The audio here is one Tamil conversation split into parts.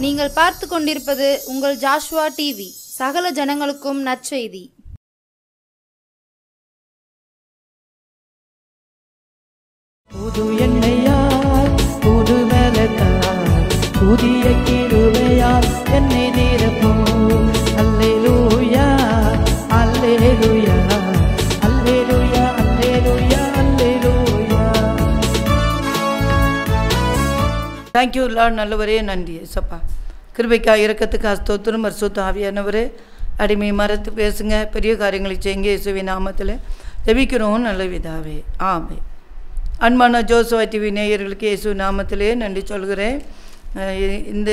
நீங்கள் பார்த்து கொண்டிருப்பது உங்கள் ஜாஷ்வா டிவி. சகல ஜனங்களுக்கும் நற்செய்தி. புது எண்ணெயால் புது பலத்தால் புதிய கிருபையால் என்னை நிரப்பும். அல்லேலூயா அல்லேலூயா அல்லேலூயா அல்லேலூயா அல்லேலூயா. Thank you Lord. நல்லவரே, நன்றி ஏசப்பா. கிருபைக்கா இரக்கத்துக்கு ஸ்தோத்திரம். பரிசுத்த ஆவியானவரே, அடிமை மறத்து பேசுங்க, பெரிய காரியங்களை செய்யுங்க. இயேசுவின் நாமத்தில் ஜெபிக்கிறோம் நல்ல பிதாவே, ஆமென். அன்பான ஜோசுவா டிவி நேயர்களுக்கு இயேசு நாமத்திலே நன்றி சொல்கிறேன். இந்த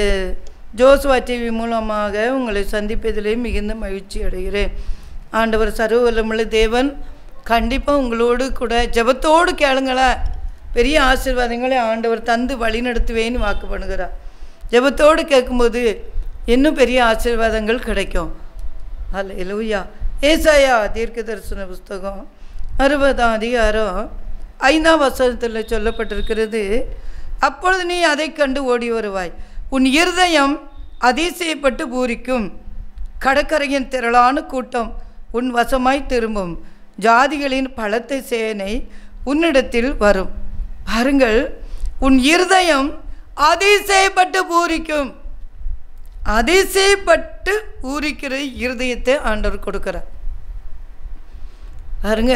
ஜோசுவா டிவி மூலமாக உங்களை சந்திப்பதிலே மிகுந்த மகிழ்ச்சி அடைகிறேன். ஆண்டவர் சர்வவல்லமுள்ள தேவன் கண்டிப்பாக உங்களோடு கூட ஜெபத்தோடு கேளுங்களேன், பெரிய ஆசீர்வாதங்களை ஆண்டவர் தந்து வழி நடத்துவேன்னு வாக்கு பண்ணுகிறார். ஜெபத்தோடு கேட்கும்போது இன்னும் பெரிய ஆசீர்வாதங்கள் கிடைக்கும். அல்லேலூயா. ஏசாயா தீர்க்க தரிசன புஸ்தகம் 60ஆம் அதிகாரம் 5ஆம் வசனத்தில் சொல்லப்பட்டிருக்கிறது. அப்பொழுது நீ அதை கண்டு ஓடி வருவாய், உன் இருதயம் அதிசயப்பட்டு பூரிக்கும். கடற்கரையின் திரளான கூட்டம் உன் வசமாய் திரும்பும். ஜாதிகளின் பலத்த சேனை உன்னிடத்தில் வரும். பாருங்கள், உன் இருதயம் அதிசயப்பட்டு பூரிக்கும். அதிசயப்பட்டு பூரிக்கிற இருதயத்தை ஆண்டவர் கொடுக்கிறார். பாருங்க,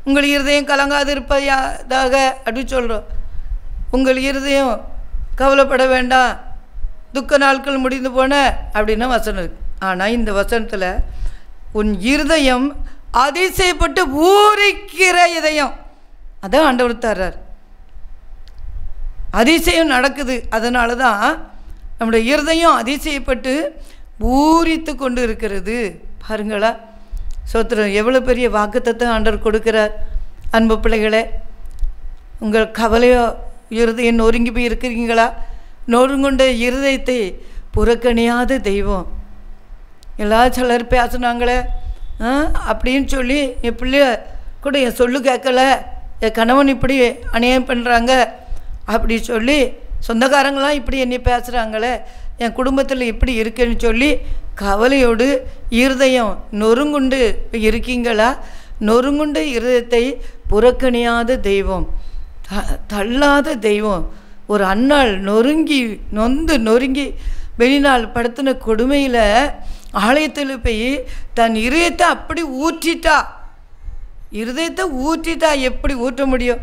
உங்கள் இருதயம் கலங்காது இருப்பதாக அப்படின்னு சொல்கிறோம். உங்கள் இருதயம் கவலைப்பட வேண்டாம், துக்க நாட்கள் முடிந்து போன அப்படின்னா வசனம் இருக்கு. ஆனால் இந்த வசனத்தில் உன் இருதயம் அதிசயப்பட்டு பூரிக்கிற இதயம், அதான் ஆண்டவர் தர்றார். அதிசயம் நடக்குது, அதனால தான் நம்முடைய இருதயம் அதிசயப்பட்டு பூரித்து கொண்டு இருக்கிறது. பாருங்களா, சோத்திரம், எவ்வளோ பெரிய வாக்குத்தத்தை ஆண்டவர் கொடுக்கிறார். அன்பு பிள்ளைகளே, உங்கள் கவலையோ இருதயம் நொறுங்கி போய் இருக்கிறீங்களா? நொறுங்குண்ட இருதயத்தை புறக்கணியாத தெய்வம். சிலர் பேசுனாங்களே அப்படின்னு சொல்லி, என் பிள்ளைய கூட என் சொல்லு கேட்கல, என் கணவன் இப்படி அநியாயம் பண்ணுறாங்க அப்படி சொல்லி, சொந்தக்காரங்களாம் இப்படி என்னை பேசுகிறாங்களே, என் குடும்பத்தில் இப்படி இருக்குன்னு சொல்லி கவலையோடு இருதயம் நொறுங்குண்டு இருக்கீங்களா? நொறுங்குண்ட இருதயத்தை புறக்கணியாத தெய்வம், தள்ளாத தெய்வம். ஒரு அன்னாள் நொறுங்கி வெளிநாள் படுத்தின கொடுமையில் ஆலயத்தில் போய் தன் இருதயத்தை அப்படி ஊற்றிட்டா. எப்படி ஊற்ற முடியும்?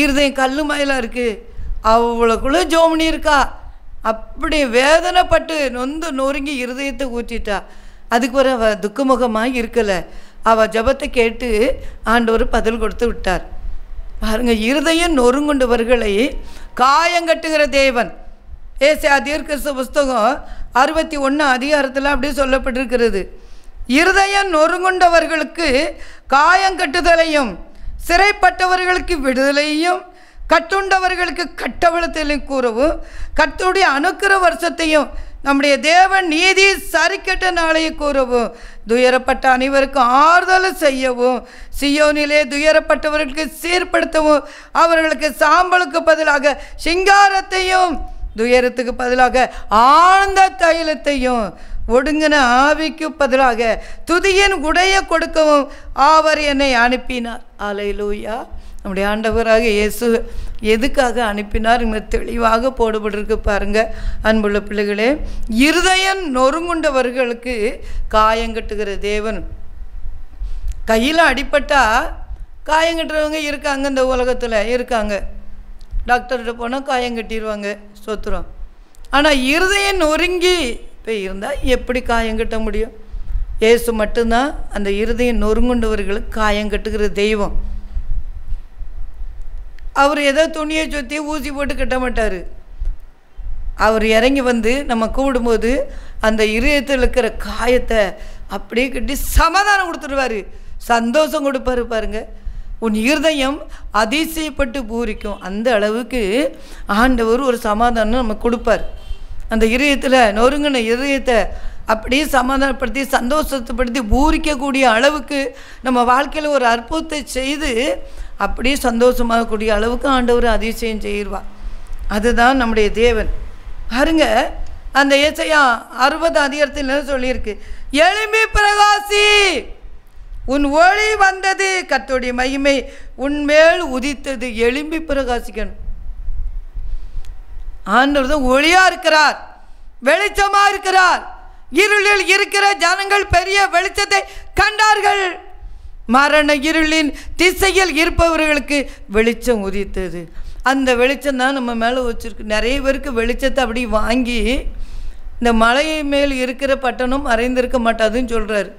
இருதயம் கல்லு மயிலாக இருக்குது, அவ்வளோக்குள்ளே ஜோமனி இருக்கா. அப்படி வேதனைப்பட்டு நொறுங்கி இருதயத்தை ஊற்றிட்டா. அதுக்கு ஒரு அவள் துக்கமுகமாக இருக்கலை. அவள் ஜபத்தை கேட்டு ஆண்டவர் பதில் கொடுத்து விட்டார். பாருங்கள், இருதயம் நொறுங்குண்டவர்களை காயங்கட்டுகிற தேவன். ஏசாயா தீர்க்க புஸ்தகம் 61ஆம் அதிகாரத்தில் அப்படியே சொல்லப்பட்டிருக்கிறது. இருதயம் நொறுங்குண்டவர்களுக்கு காயங்கட்டுதலையும், சிறைப்பட்டவர்களுக்கு விடுதலையும், கட்டுண்டவர்களுக்கு கட்டவளத்தையும் கூறவும், கர்த்தருடைய அனுக்கிற வருஷத்தையும் நம்முடைய தேவன் நீதி சரிக்கட்ட நாளையை கூறவும், துயரப்பட்ட அனைவருக்கும் ஆறுதல் செய்யவும், சியோனிலே துயரப்பட்டவர்களுக்கு சீர்படுத்தவும், அவர்களுக்கு சாம்பலுக்கு பதிலாக சிங்காரத்தையும், துயரத்துக்கு பதிலாக ஆழ்ந்த தைலத்தையும், ஒடுங்கின ஆவிக்கு பதிலாக துதியின் உடைய கொடுக்கவும் அவர் என்னை அனுப்பினார். அல்லேலூயா. நம்முடைய ஆண்டவராக இயேசு எதுக்காக அனுப்பினார் தெளிவாக போடப்பட்டிருக்கு பாருங்கள். அன்புள்ள பிள்ளைகளே, இருதயம் நொறுங்குண்டவர்களுக்கு காயங்கட்டுகிற தேவன். கையில் அடிப்பட்டால் காயங்கட்டுறவங்க இருக்காங்க, இந்த உலகத்தில் இருக்காங்க. டாக்டர்கிட்ட போனால் காயங்கட்டிடுவாங்க, சொத்துறோம். ஆனால் இருதயம் நொறுங்கி போய் இருந்தால் எப்படி காயங்கட்ட முடியும்? இயேசு மட்டும்தான் அந்த இருதயம் நொறுங்குண்டவர்களுக்கு காயங்கட்டுகிற தெய்வம். அவர் ஏதோ துணியை சுற்றி ஊசி போட்டு கட்ட மாட்டார். அவர் இறங்கி வந்து நம்ம கூடும்போது அந்த இருதயத்தில் இருக்கிற காயத்தை அப்படியே கட்டி சமாதானம் கொடுத்துருவார், சந்தோஷம் கொடுப்பாரு. பாருங்கள், உன் இருதயம் அதிசயப்பட்டு பூரிக்கும். அந்த அளவுக்கு ஆண்டவர் ஒரு சமாதானம் நம்ம கொடுப்பார். அந்த இருதயத்தில் நொறுங்கின இருதயத்தை அப்படியே சமாதானப்படுத்தி சந்தோஷத்தைப்படுத்தி பூரிக்கக்கூடிய அளவுக்கு நம்ம வாழ்க்கையில் ஒரு அற்புதத்தை செய்து அப்படியே சந்தோஷமாகக்கூடிய அளவுக்கு ஆண்டவர் அதிசயம் செய்வார். அதுதான் நம்முடைய தேவன். பாருங்க, அந்த ஏசாயா 60 அதிகாரத்தில் சொல்லியிருக்கு, எழும்பி பிரகாசி, உன் ஒளி வந்தது, கர்த்தருடைய மகிமை உன்மேல் உதித்தது. எழும்பி பிரகாசிக்கணும். ஆண்டவர் தான் ஒளியா இருக்கிறார், வெளிச்சமா இருக்கிறார். இருளில் இருக்கிற ஜனங்கள் பெரிய வெளிச்சத்தை கண்டார்கள். மரண இருளின் திசையில் இருப்பவர்களுக்கு வெளிச்சம் உதித்தது. அந்த வெளிச்சம் தான் நம்ம மேலே வச்சுருக்கு. நிறைய பேருக்கு வெளிச்சத்தை அப்படி வாங்கி இந்த மலை மேல் இருக்கிற பட்டணம் மறைந்திருக்க மாட்டாதுன்னு சொல்கிறாரு.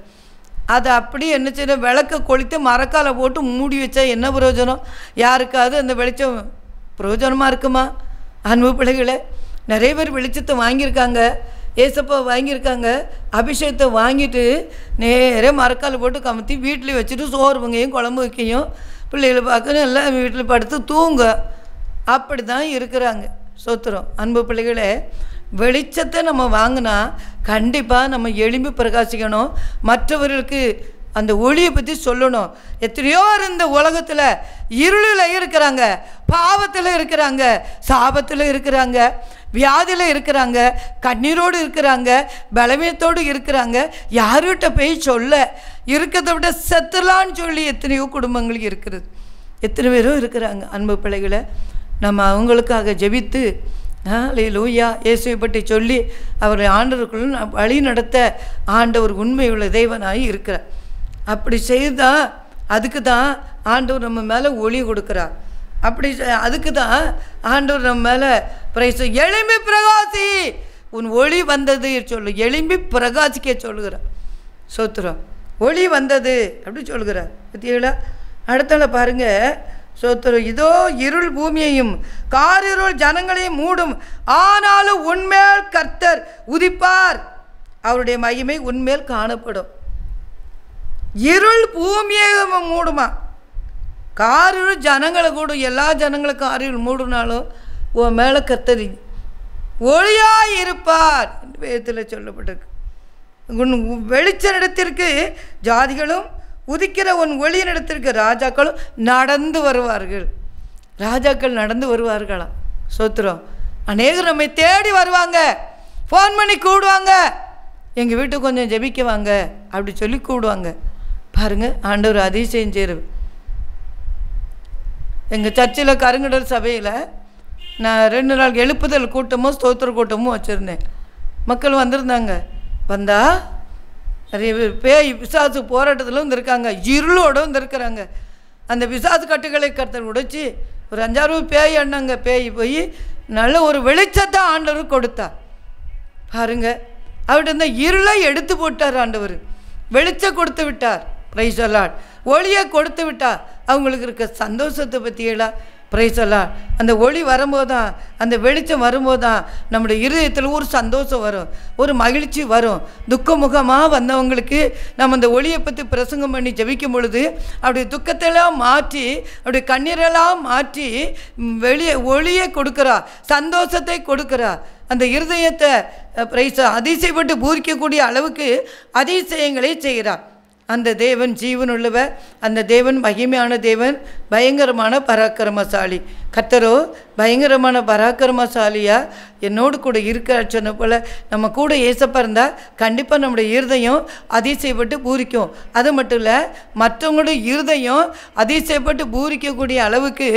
அதை அப்படி என்ன செய்ய, விளக்க கொளுத்து மரக்காலை போட்டு மூடி வச்சா என்ன பிரயோஜனம்? யாருக்காவது அந்த வெளிச்சம் பிரயோஜனமாக இருக்குமா? அன்பு பிள்ளைகளை, நிறைய பேர் வெளிச்சத்தை வாங்கியிருக்காங்க, ஏசப்பா வாங்கியிருக்காங்க, அபிஷேகத்தை வாங்கிட்டு நேரே மரக்கால் போட்டு கமுத்தி வீட்டில் வச்சுட்டு சோறு பொங்கையும் குழம்பு வைக்கையும் பிள்ளைகளை பார்க்கணும், எல்லாம் வீட்டில் படுத்து தூங்க. அப்படி தான் இருக்கிறாங்க. சோத்திரம். அன்பு பிள்ளைகளே, வெளிச்சத்தை நம்ம வாங்கினா கண்டிப்பாக நம்ம எழும்பி பிரகாசிக்கணும். மற்றவர்களுக்கு அந்த ஒளியை பற்றி சொல்லணும். எத்தனையோ இந்த உலகத்தில் இருளில் இருக்கிறாங்க, பாவத்தில் இருக்கிறாங்க, சாபத்தில் இருக்கிறாங்க, வியாதியில் இருக்கிறாங்க, கண்ணீரோடு இருக்கிறாங்க, பலவீனத்தோடு இருக்கிறாங்க. யார்கிட்ட போய் சொல்ல? இருக்கிறத விட செத்துலான்னு சொல்லி எத்தனையோ குடும்பங்கள் இருக்கிறது. எத்தனை பேரும் இருக்கிறாங்க. அன்பு பிள்ளைகளை, நம்ம அவங்களுக்காக ஜெபித்து ஹல்லேலூயா இயேசுவை பற்றி சொல்லி அவரை ஆண்டவருக்குள்ள வழி நடத்த ஆண்டவர் உண்மையுள்ள தேவனாய் இருக்கிறார். அப்படி செய்தால் அதுக்கு தான் ஆண்டவர் நம்ம மேலே ஒளி கொடுக்குறார். அப்படி அதுக்கு தான் ஆண்டவர் நம்ம மேலே பிரைஸ். எழும்பி பிரகாசி, உன் ஒளி வந்தது சொல்லு. எழும்பி பிரகாசிக்க சொல்லுகிறார். சோத்திரம். ஒளி வந்தது அப்படி சொல்லுகிறார். பத்தியங்களா? அடுத்தால பாருங்க. சோத்திரம். இதோ இருள் பூமியையும் காரிருள் ஜனங்களையும் மூடும், ஆனாலும் உன்மேல் கர்த்தர் உதிப்பார், அவருடைய மகிமை உன்மேல் காணப்படும். இருள் பூமியை மூடுமா? காரிருள் ஜனங்களை கூடும். எல்லா ஜனங்களும் காரிருள் மூடுனாலும் உன் மேலே கர்த்தர் ஒளியாய் இருப்பார் என்று வேதத்தில் சொல்லப்பட்டிருக்கு. உன் வெளிச்சனிடத்திற்கு ஜாதிகளும் உதிக்கிற உன் ஒளியினிடத்திற்கு ராஜாக்களும் நடந்து வருவார்கள். ராஜாக்கள் நடந்து வருவார்களாம். சோத்திரம். அநேகர் நம்மை தேடி வருவாங்க, ஃபோன் பண்ணி கூடுவாங்க, எங்கள் வீட்டுக்கு கொஞ்சம் ஜெபிக்க வாங்க அப்படி சொல்லி கூடுவாங்க. பாருங்கள், ஆண்டவர் அதிசயம் செய்கிறது. எங்கள் சர்ச்சில் கருங்கடல் சபையில் நான் 2 நாள் எழுப்புதல் கூட்டமும் ஸ்தோத்திர கூட்டமும் வச்சுருந்தேன். மக்கள் வந்திருந்தாங்க. வந்தால் நிறைய பேர் பேய் பிசாசு போராட்டத்தில் வந்திருக்காங்க, இருளோடு வந்திருக்கிறாங்க. அந்த பிசாசு கட்டுகளை கர்த்தர் உடைச்சி ஒரு 5-6 பேய் எண்ணாங்க. பேய் போய் நல்ல ஒரு வெளிச்சத்தை ஆண்டவர் கொடுத்தார். பாருங்க, அவர்கிட்ட இந்த இருளை எடுத்து போட்டார் ஆண்டவர், வெளிச்சம் கொடுத்து விட்டார். Price the Lord. ஒளியை கொடுத்து விட்டார். அவங்களுக்கு இருக்க சந்தோஷத்தை பற்றியெல்லாம் பிரைஸ் தி லார்ட். அந்த ஒளி வரும்போது தான், அந்த வெளிச்சம் வரும்போது தான் நம்முடைய இருதயத்தில் ஒரு சந்தோஷம் வரும், ஒரு மகிழ்ச்சி வரும். துக்கமுகமாக வந்தவங்களுக்கு நம்ம அந்த ஒளியை பற்றி பிரசங்கம் பண்ணி ஜெபிக்கும் பொழுது அப்படி துக்கத்தெல்லாம் மாற்றி, அப்படி கண்ணீரெல்லாம் மாற்றி ஒளியை கொடுக்குறா, சந்தோஷத்தை கொடுக்குறா. அந்த இருதயத்தை பிரைஸ் அதிசயப்பட்டு பூரிக்கக்கூடிய அளவுக்கு அதிசயங்களை செய்கிறார். அந்த தேவன் ஜீவனுள்ளவர். அந்த தேவன் மகிமையான தேவன், பயங்கரமான பராக்கிரமசாலி. கர்த்தரோ பயங்கரமான பராக்கிரமசாலியா என்னோடு கூட இருக்கிற சொன்ன போல் நம்ம கூட ஏசப்பா இருந்தால் கண்டிப்பாக நம்முடைய இருதயம் அதிசயப்பட்டு பூரிக்கும். அது மட்டும் இல்லை, மற்றவங்களுடைய இருதயம் அதிசயப்பட்டு பூரிக்கக்கூடிய அளவுக்கு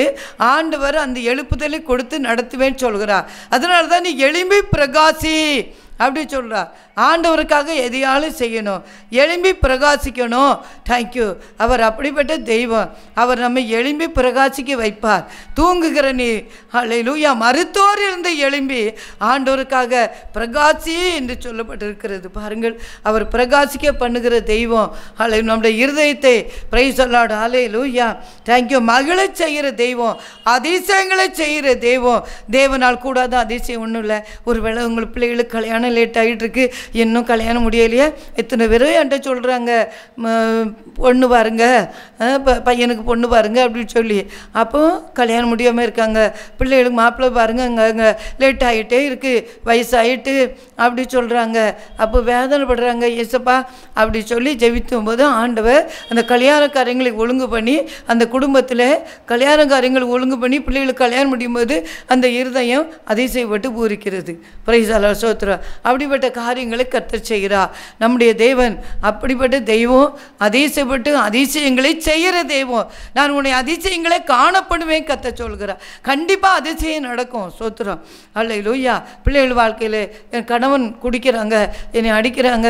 ஆண்டவர் அந்த எழுப்புதலை கொடுத்து நடத்துவேன்னு சொல்கிறார். அதனால தான் நீ எழும்பி பிரகாசி அப்படி சொல்கிறார். ஆண்டவருக்காக எதையாலும் செய்யணும், எழும்பி பிரகாசிக்கணும். தேங்க்யூ. அவர் அப்படிப்பட்ட தெய்வம். அவர் நம்மை எழும்பி பிரகாசிக்க வைப்பார். தூங்குகிற நீ ஹல்லேலூயா மருத்துவர் இருந்து எழும்பி ஆண்டவருக்காக பிரகாசி என்று சொல்லப்பட்டிருக்கிறது. பாருங்கள், அவர் பிரகாசிக்க பண்ணுகிற தெய்வம். நம்முடைய இருதயத்தை praise the Lord hallelujah thank you மகிழச் செய்கிற தெய்வம், அதிசயங்களை செய்கிற தெய்வம். தேவனால் கூடாத அதிசயம் ஒன்றும் இல்லை. ஒருவேளை உங்கள் பிள்ளைகளுக்கு கல்யாணம் லேட் ஆகிட்டு இருக்கு, இன்னும் கல்யாணம் முடியலையே. எத்தனை பேரும் என்கிட்ட சொல்கிறாங்க, பொண்ணு பாருங்க, பையனுக்கு பொண்ணு பாருங்க அப்படின்னு சொல்லி. அப்போ கல்யாணம் முடியாமல் இருக்காங்க. பிள்ளைகளுக்கு மாப்பிள்ளை பாருங்க, அங்கே லேட் ஆகிட்டே இருக்குது, வயசாகிட்டு அப்படி சொல்கிறாங்க. அப்போ வேதனைப்படுறாங்க. ஏசப்பா அப்படி சொல்லி ஜெபிக்கும் போது ஆண்டவர் அந்த கல்யாண காரியங்களை ஒழுங்கு பண்ணி, அந்த குடும்பத்தில் கல்யாண காரியங்களை ஒழுங்கு பண்ணி பிள்ளைகளுக்கு கல்யாணம் முடியும்போது அந்த இருதயம் அதிசயப்பட்டு பூரிக்கிறது. Price the Lord. ஸ்தோத்திரம். அப்படிப்பட்ட காரியங்களை கர்த்தர் செய்கிறார் நம்முடைய தேவன். அப்படிப்பட்ட தெய்வம், அதிசயப்பட்டு அதிசயங்களை செய்கிற தெய்வம். நான் உன்னை அதிசயங்களை காணப்படுவேன் கர்த்தர் சொல்கிறார். கண்டிப்பாக அதிசயம் நடக்கும். ஸ்தோத்திரம். அல்லேலூயா. பிள்ளைகள் வாழ்க்கையில் என் கணவன் குடிக்கிறாங்க, என்னை அடிக்கிறாங்க,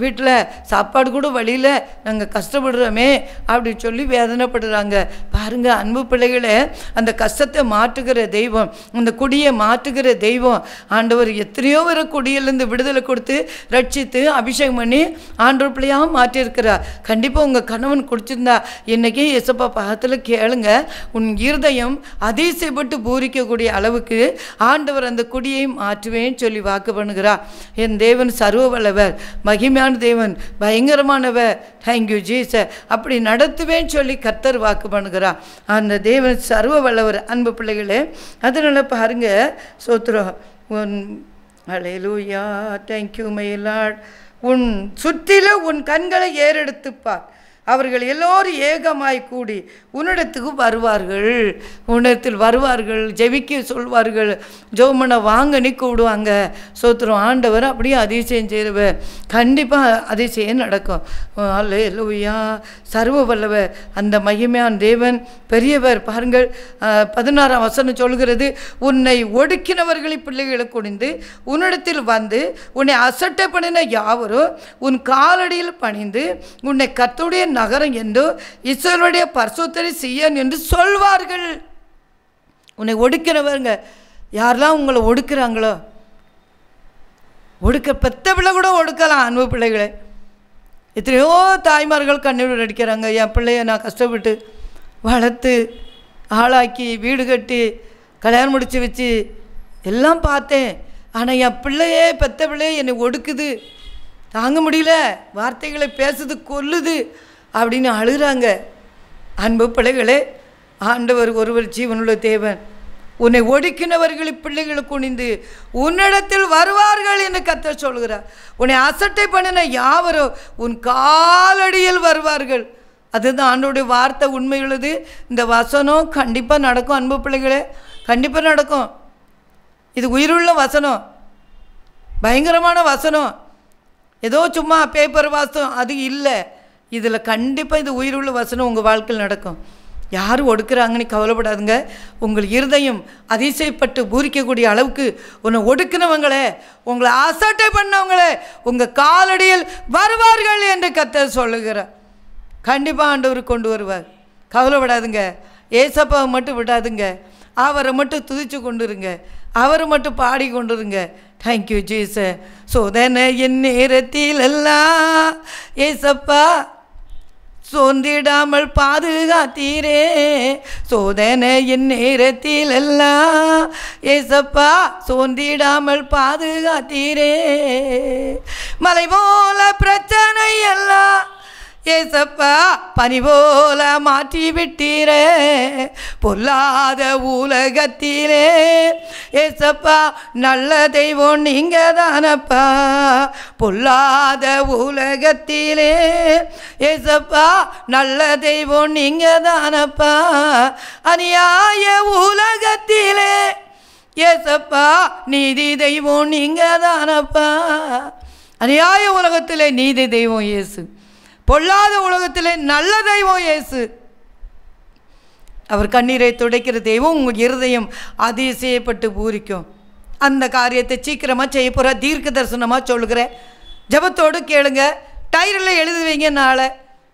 வீட்டில் சாப்பாடு கூட வழியில் நாங்கள் கஷ்டப்படுறோமே அப்படி சொல்லி வேதனைப்படுறாங்க. பாருங்கள் அன்பு பிள்ளைகளை, அந்த கஷ்டத்தை மாற்றுகிற தெய்வம், அந்த குடியை மாற்றுகிற தெய்வம் ஆண்டவர் எத்தனையோ பேர் குடியிலேருந்து விடுதலை கொடுத்து ரட்சித்து அபிஷேகம் பண்ணி ஆண்டவர் பிள்ளையாக மாற்றியிருக்கிறார். கண்டிப்பாக உங்கள் கணவன் குடிச்சிருந்தா இன்றைக்கி இயேசப்பா பாதத்தில் கேளுங்க. உன் இருதயம் அதிசயப்பட்டு பூரிக்கக்கூடிய அளவுக்கு ஆண்டவர் அந்த குடியை மாற்றுவேன்னு சொல்லி வாக்கு பண்ணுகிறார். என் தேவன் சர்வ வல்லவர், மகிமையான தேவன், பயங்கரமானவர். Thank you Jesus. அப்படி நடத்துவேன்னு சொல்லி கர்த்தர் வாக்கு பண்ணுகிறார். அந்த தேவன் சர்வ வல்லவர். அன்பு பிள்ளைகளே, அதனால பாருங்க. சோத்ரம். உன் அல்லேலூயா. Thank you my Lord. உன் சுற்றில உன் கண்களை ஏறெடுத்துப்பார். அவர்கள் எல்லோரும் ஏகமாய் கூடி உன்னிடத்துக்கு வருவார்கள். உன்னிடத்தில் வருவார்கள், ஜெபிக்க சொல்வார்கள், ஜெபமன வாங்க நீ கூடுவாங்க. சோத்திரம். ஆண்டவர் அப்படியே அதிசயம் செய்வார். கண்டிப்பாக அதிசயம் நடக்கும். அல்லேலூயா. சர்வ வல்லவர், அந்த மகிமையான தேவன் பெரியவர். பாருங்கள் 16ஆம் வசனம் சொல்கிறது, உன்னை ஒடுக்கினவர்களை பிள்ளைகளை குனிந்து உன்னிடத்தில் வந்து உன்னை அசட்டை பண்ணின யாவரும் உன் காலடியில் பணிந்து உன்னை கர்த்தருடைய நகரம் என்று இஸ்ரவேலுடைய பரிசுத்தரை சீயோன் என்று சொல்வார்கள். உன்னை ஒடுக்கிறவங்க யாரெல்லாம் உங்களை ஒடுக்குறாங்களோ, பெத்த பிள்ளை கூட ஒடுக்கலாம். அன்பு பிள்ளைகளை, எத்தனையோ தாய்மார்கள் கண்ணீர் அடிக்கிறாங்க. என் பிள்ளைய நான் கஷ்டப்பட்டு வளர்த்து ஆளாக்கி வீடு கட்டி கல்யாணம் முடித்து வச்சு எல்லாம் பார்த்தேன், ஆனால் என் பிள்ளையே பெத்த பிள்ளையே என்னை ஒடுக்குது, தாங்க முடியல, வார்த்தைகளை பேசுது, கொல்லுது அப்படின்னு அழுகிறாங்க. அன்பு பிள்ளைகளே, ஆண்டவர் ஒருவர் ஜீவனுள்ள தேவன். உன்னை ஒடுக்கினவர்களை பிள்ளைகளை குனிந்து உன்னிடத்தில் வருவார்கள் என்று கர்த்தர் சொல்கிறார். உன்னை அசட்டை பண்ணின யாவரோ உன் காலடியில் வருவார்கள். அதுதான் ஆண்டோடைய வார்த்தை. உண்மையுள்ளது. இந்த வசனம் கண்டிப்பாக நடக்கும். அன்பு பிள்ளைகளே, கண்டிப்பாக நடக்கும். இது உயிருள்ள வசனம், பயங்கரமான வசனம். ஏதோ சும்மா பேப்பர் வாசம் அது இல்லை. இதில் கண்டிப்பாக இது உயிருள்ள வசனம் உங்கள் வாழ்க்கையில் நடக்கும். யாரும் ஒடுக்குறாங்கன்னு கவலைப்படாதுங்க. உங்கள் இருதயம் அதிசயப்பட்டு பூரிக்கக்கூடிய அளவுக்கு உன்னை ஒடுக்கினவங்களே, உங்களை அசட்டை பண்ணவங்களே உங்கள் காலடியில் வருவார்கள் என்று கர்த்தர் சொல்லுகிறார். கண்டிப்பாக ஆண்டவர் கொண்டு வருவார். கவலைப்படாதுங்க. ஏசப்பாவை மட்டும் விடாதுங்க. அவரை மட்டும் துதித்து கொண்டுருங்க, அவரை மட்டும் பாடி கொண்டுருங்க. Thank you Jesus. சோதனை என் நேரத்தில் எல்லாம் ஏசப்பா சோர்ந்திடாமல் பாதுகாத்தீரே. சோதனை என் நேரத்தில் எல்லாம் ஏசப்பா சோர்ந்திடாமல் பாதுகாத்தீரே. மலை போல பிரச்சனை எல்லாம் ஏசப்பா பனி போல மாற்றி விட்டீரே. பொல்லாத உலகத்திலே ஏசப்பா நல்ல தெய்வம் நீங்க தானப்பா. பொல்லாத உலகத்திலே ஏசப்பா நல்ல தெய்வம் நீங்க தானப்பா. அநியாய உலகத்திலே ஏசப்பா நீதி தெய்வம் நீங்க தானப்பா. அநியாய உலகத்திலே நீதி தெய்வம் இயேசு. பொல்லாத உலகத்திலே நல்ல தெய்வம் இயேசு. அவர் கண்ணீரை துடைக்கிற தெய்வம். உங்கள் இருதயம் அதிசயப்பட்டு பூரிக்கும். அந்த காரியத்தை சீக்கிரமாக செய்ய போகிற தீர்க்க தரிசனமாக சொல்லுகிறேன். ஜபத்தோடு கேளுங்க. டைரில் எழுதி வைங்க. நாளை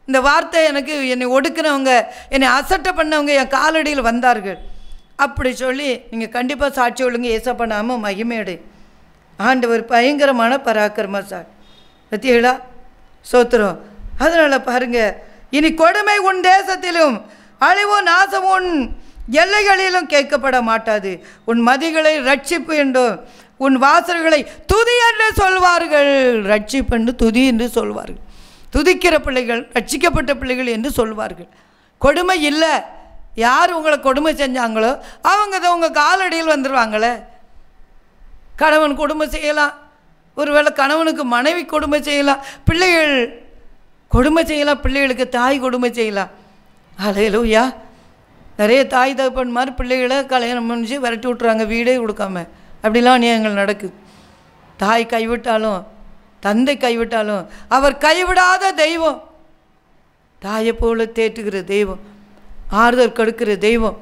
இந்த வார்த்தை எனக்கு என்னை ஒடுக்கினவங்க, என்னை அசட்டை பண்ணவங்க என் காலடியில் வந்தார்கள் அப்படி சொல்லி நீங்கள் கண்டிப்பாக சாட்சி ஒழுங்க. ஏசப்பா நாம மகிமையடை. ஆண்டவர் பயங்கரமான பராக்கிரமசாலி. பத்தியங்களா? சோத்திரம். அதனால் பாருங்கள், இனி கொடுமை உன் தேசத்திலும் அழிவு நாசம் உன் எல்லைகளிலும் கேட்கப்பட மாட்டாது. உன் மதிகளை ரட்சிப்பு என்றும் உன் வாசல்களை துதி என்று சொல்வார்கள். ரட்சிப்பு என்று துதி என்று சொல்வார்கள். துதிக்கிற பிள்ளைகள் ரட்சிக்கப்பட்ட பிள்ளைகள் என்று சொல்வார்கள். கொடுமை இல்லை. யார் உங்களை கொடுமை செஞ்சாங்களோ அவங்க தான் உங்கள் காலடியில் வந்துடுவாங்களே. கணவன் கொடுமை செய்யலாம், ஒருவேளை கணவனுக்கு மனைவி கொடுமை செய்யலாம், பிள்ளைகள் கொடுமை செய்யலாம், பிள்ளைகளுக்கு தாய் கொடுமை செய்யலாம். ஹல்லேலூயா. நிறைய தாய் தகப்பன் மாதிரி பிள்ளைகளை கல்யாணம் முடிஞ்சு விரட்டி விட்றாங்க, வீடே கொடுக்காம. அப்படிலாம் அநியாயங்கள் நடக்குது. தாய் கைவிட்டாலும் தந்தை கைவிட்டாலும் அவர் கைவிடாத தெய்வம், தாயை போல தேற்றுகிற தெய்வம், ஆறுதல் கொடுக்கிற தெய்வம்.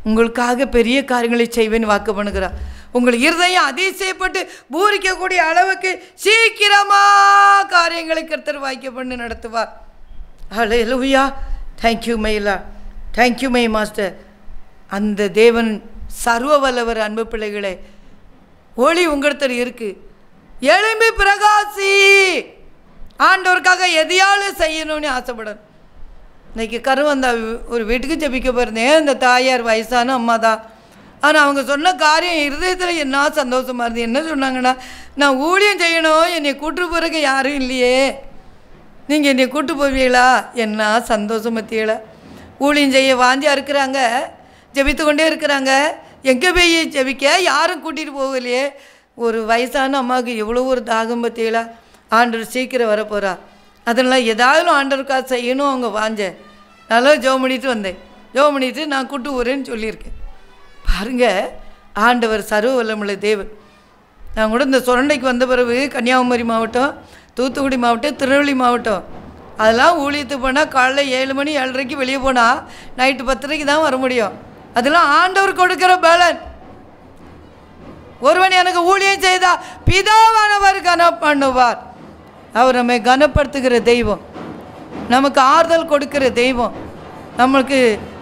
உங்களுக்காக பெரிய காரியங்களை செய்வேன்னு வாக்கு பண்ணுகிறார். உங்கள் இருதயம் அதிசயப்பட்டு பூரிக்கக்கூடிய அளவுக்கு சீக்கிரமாக காரியங்களை கர்த்தர் வாய்க்க பண்ணி நடத்துவார். Hallelujah. Thank you my lord, thank you my master. அந்த தேவன் சர்வ வல்லவர். அன்பு பிள்ளைகளே, ஒளி உங்களிடத்தில் இருக்குது. எழும்பி பிரகாசி. ஆண்டவருக்காக எதையாலும் செய்யணும்னு ஆசைப்படணும். இன்றைக்கி கருவந்தா ஒரு வீட்டுக்கு ஜெபிக்க போயிருந்தேன். இந்த தாயார் வயசான அம்மா தான். ஆனால் அவங்க சொன்ன காரியம் இருதயத்தில் என்ன சந்தோஷமாக இருந்தது. என்ன சொன்னாங்கன்னா, நான் ஊழியம் செய்யணும், என்னை கூட்டு போகிறதுக்கு யாரும் இல்லையே, நீங்கள் என்னை கூட்டு போவீங்களா? என்ன சந்தோஷம் பற்றியல. ஊழியம் செய்ய வாந்தியாக இருக்கிறாங்க, ஜெபித்து கொண்டே இருக்கிறாங்க. எங்கே போய் ஜெபிக்க யாரும் கூட்டிகிட்டு போகலையே. ஒரு வயசான அம்மாவுக்கு எவ்வளோ ஒரு தாகம் பற்றியல. ஆண்டவர் சீக்கிரம் வரப்போகிறா, அதனால் ஏதாவது ஆண்டவருக்காக செய்யணும் அவங்க வாஞ்ச. நல்லா ஜெபம் பண்ணிட்டு வந்தேன். ஜெபம் பண்ணிவிட்டு நான் கூட்டு போகிறேன்னு சொல்லியிருக்கேன். பாருங்கள், ஆண்டவர் சர்வ வல்லமுள்ள தேவன். நான் கூட இந்த சுரண்டைக்கு வந்த பிறகு கன்னியாகுமரி மாவட்டம், தூத்துக்குடி மாவட்டம், திருநெல்வேலி மாவட்டம் அதெல்லாம் ஊழியத்துக்கு போனால் காலைல 7 மணி 7:30 வெளியே போனால் நைட்டு 10:30 தான் வர முடியும். அதெல்லாம் ஆண்டவர் கொடுக்குற பலன். ஒருவன் எனக்கு ஊழியம் செய்தா பிதாவானவர் கன பண்ணுவார். அவர் நம்மை கனப்படுத்துகிற தெய்வம், நமக்கு ஆறுதல் கொடுக்கிற தெய்வம், நம்மளுக்கு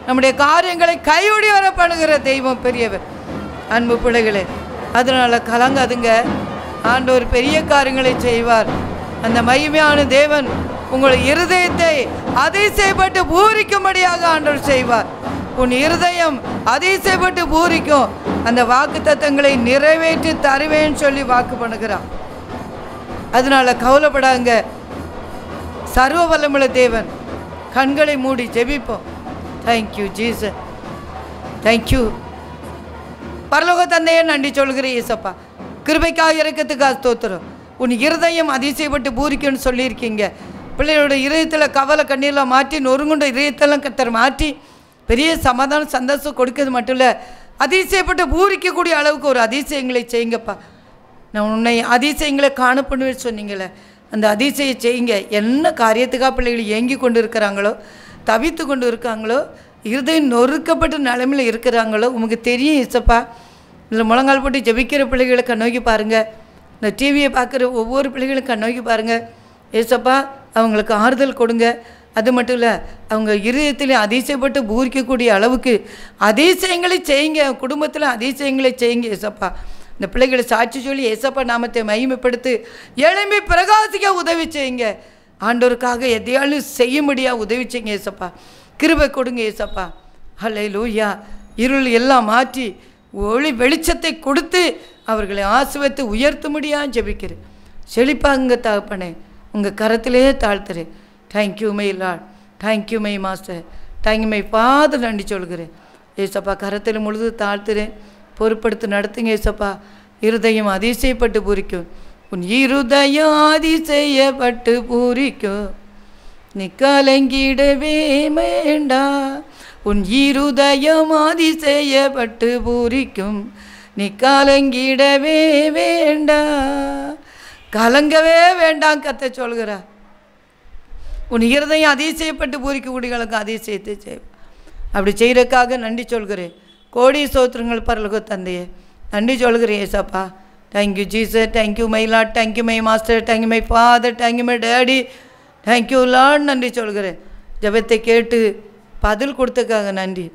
நம்முடைய காரியங்களை கைவிடி வர பண்ணுகிற தெய்வம் பெரியவர். அன்பு பிள்ளைகளே, அதனால் கலங்காதுங்க. ஆண்டவர் பெரிய காரியங்களை செய்வார். அந்த மகிமையான தேவன் உங்கள் இருதயத்தை அதிசயப்பட்டு பூரிக்கும்படியாக ஆண்டவர் செய்வார். உன் இருதயம் அதிசயப்பட்டு பூரிக்கும். அந்த வாக்கு தத்தங்களை நிறைவேற்றி தருவேன்னு சொல்லி வாக்கு பண்ணுகிறான். அதனால் கவலைப்படாங்க. சர்வ வல்லமுள்ள தேவன். கண்களை மூடி ஜெபிப்போம். Thank you Jesus, thank you. பரலோக தந்தையே நன்றி சொல்கிறேன் ஏசப்பா. கிருபைக்காக இரக்கத்துக்காக ஸ்தோத்திரம். உன் இருதயம் அதிசயப்பட்டு பூரிக்குன்னு சொல்லியிருக்கீங்க. பிள்ளைகளோட இதயத்தில் கவலை கண்ணீரெலாம் மாற்றி, நொறுங்குண்ட இதயத்தெல்லாம் கத்தர் மாற்றி பெரிய சமாதானம் சந்தோஷம் கொடுக்கிறது மட்டும் இல்லை, அதிசயப்பட்டு பூரிக்கக்கூடிய அளவுக்கு ஒரு அதிசயங்களை செய்யுங்கப்பா. நான் உன்னை அதிசயங்களை காணப்படுவேன்னு சொன்னீங்களே, அந்த அதிசயம் செய்யுங்க. என்ன காரியத்துக்காக பிள்ளைகள் ஏங்கி கொண்டு இருக்கிறாங்களோ, தவித்து கொண்டு இருக்காங்களோ, இருதயம் நொறுக்கப்பட்ட நிலைமையில் இருக்கிறாங்களோ, உமக்கு தெரியும் ஏசப்பா. இதில் முழங்கால் போட்டு ஜெபிக்கிற பிள்ளைகளை கண்ணோக்கி பாருங்கள். இந்த டிவியை பார்க்குற ஒவ்வொரு பிள்ளைகளும் கண்ணோக்கி பாருங்கள் ஏசப்பா. அவங்களுக்கு ஆறுதல் கொடுங்க. அது மட்டும் இல்லை, அவங்க இருதயத்திலையும் அதிசயப்பட்டு பூரிக்கக்கூடிய அளவுக்கு அதிசயங்களை செய்யுங்க. குடும்பத்தில் அதிசயங்களை செய்யுங்க ஏசப்பா. இந்த பிள்ளைகளை சாட்சி சொல்லி ஏசப்பா நாமத்தை மகிமைப்படுத்தி எழும்பி பிரகாசிக்க உதவி செய்யுங்க. ஆண்டவருக்காக எதையாலும் செய்ய முடியாது உதவி செய்யுங்க ஏசப்பா. கிருபை கொடுங்க ஏசப்பா. ஹல்லேலூயா. இருள் எல்லாம் மாற்றி ஒளி வெளிச்சத்தை கொடுத்து அவர்களை ஆசீர்வதித்து உயர்த்த முடியாது ஜெபிக்கிறேன். செழிப்பாங்க தகப்பனே, உங்கள் கரத்திலே தாழ்த்துறேன். Thank you my Lord, thank you my master, thank you my father. நன்றி சொல்கிறேன் ஏசப்பா. கரத்தில் முழுது தாழ்த்துறேன். பொறுப்படுத்தி நடத்துங்க ஏசப்பா. இருதயம் அதிசயப்பட்டு பூரிக்கும். உன் இருதயம் அதிசயப்பட்டு பூரிக்கும். நீ கலங்கிடவே வேண்டா. உன் இருதயம் அதிசயப்பட்டு பூரிக்கும். நீ கலங்கிடவே வேண்டா. கலங்கவே வேண்டாம் கத்த சொல்கிறா. உன் இருதயம் அதிசயப்பட்டு பூரிக்கக்கூடியவர்களுக்கு அதிசயத்தை செய். அப்படி செய்கிறதுக்காக நன்றி சொல்கிறேன். கோடி சோத்திரங்கள் பரலோக தந்தையே, நன்றி சொல்கிறேன் ஏசப்பா. Thank you Jesus, thank you my Lord, thank you my master, thank you my father, thank you my daddy, thank you Lord. நன்றி சொல்கிறேன். ஜெபத்தை கேட்டு பதில் கொடுத்தக்காக நன்றி.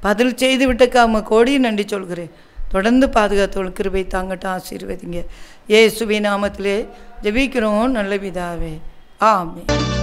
பதில் செய்து விட்டக்காக கோடி நன்றி சொல்கிறேன். தொடர்ந்து பாதுகாத்தோள் கிருபை தாங்கட்டும், ஆசீர்வதிங்க. இயேசுவின் நாமத்திலே ஜெபிக்கிறோம் நல்ல பிதாவே. ஆமென்.